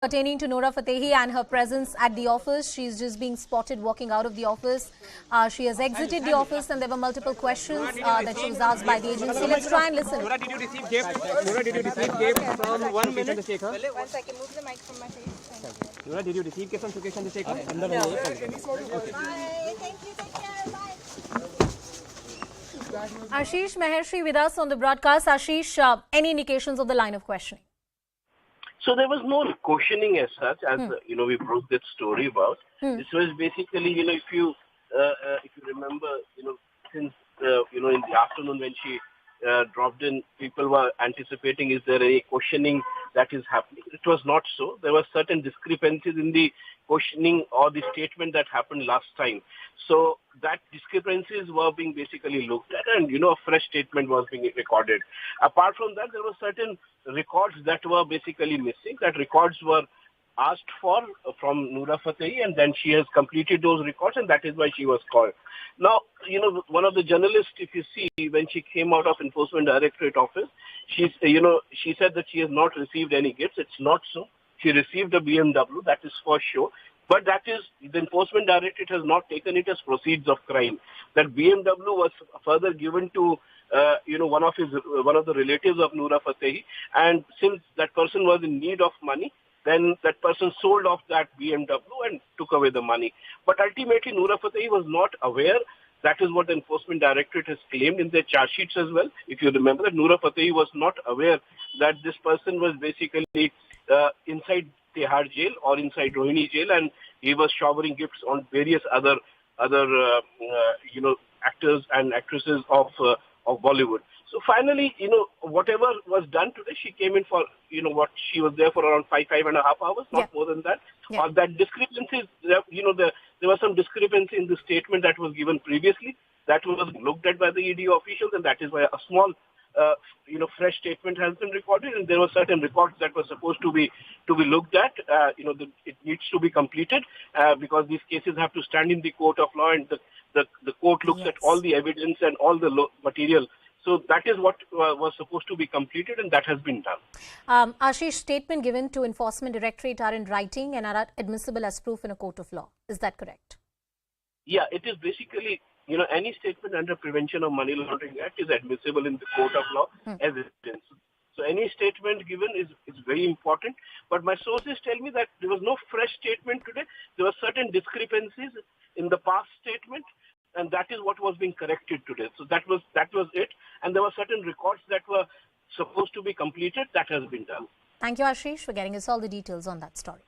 Pertaining to Nora Fatehi and her presence at the office. She's just being spotted walking out of the office. She has exited the office and there were multiple questions that she was asked by the agency. Let's try and listen. Nora, did you receive gift? Nora, did you receive gift from 1 minute? One second, move the mic from my face. Nora, did you receive gift from Sukesh Chandrasekhar? No. Bye. Thank you. Take care. Bye. Ashish Mahershi with us on the broadcast. Ashish, any indications of the line of questioning? So there was no questioning as such, as we broke that story about. This was basically, if you remember, since in the afternoon when she dropped in, people were anticipating, is there any questioning that is happening? It was not so. There were certain discrepancies in the questioning or the statement that happened last time. So that discrepancies were being basically looked at, and a fresh statement was being recorded. Apart from that, there were certain records that were basically missing. That records were asked for from Nora Fatehi, and then she has completed those records, and that is why she was called. Now, one of the journalists, if you see, when she came out of Enforcement Directorate office, she said that she has not received any gifts. It's not so. She received a BMW, that is for sure. But that is, the Enforcement Directorate has not taken it as proceeds of crime. That BMW was further given to, one of the relatives of Nora Fatehi, and since that person was in need of money, then that person sold off that BMW and took away the money. But ultimately, Nora Fatehi was not aware. That is what the Enforcement Directorate has claimed in their charge sheets as well. If you remember, that Nora Fatehi was not aware that this person was basically inside Tihar jail or inside Rohini jail, and he was showering gifts on various other actors and actresses of Bollywood. So finally, whatever was done today, she came in for, she was there for around 5.5 hours, not more than that. Yeah. That discrepancies, there was some discrepancy in the statement that was given previously. That was looked at by the ED officials, and that is why a small, fresh statement has been recorded, and there were certain records that were supposed to be looked at. It needs to be completed because these cases have to stand in the court of law, and the court looks at all the evidence and all the material. So that is what was supposed to be completed, and that has been done. Ashish, statement given to Enforcement Directorate are in writing and are admissible as proof in a court of law. Is that correct? Yeah, it is basically, any statement under Prevention of Money Laundering Act is admissible in the court of law as evidence. So any statement given is very important. But my sources tell me that there was no fresh statement today. There were certain discrepancies in the past statement, and that is what was being corrected today. So that was it. And there were certain records that were supposed to be completed. That has been done. Thank you, Ashish, for getting us all the details on that story.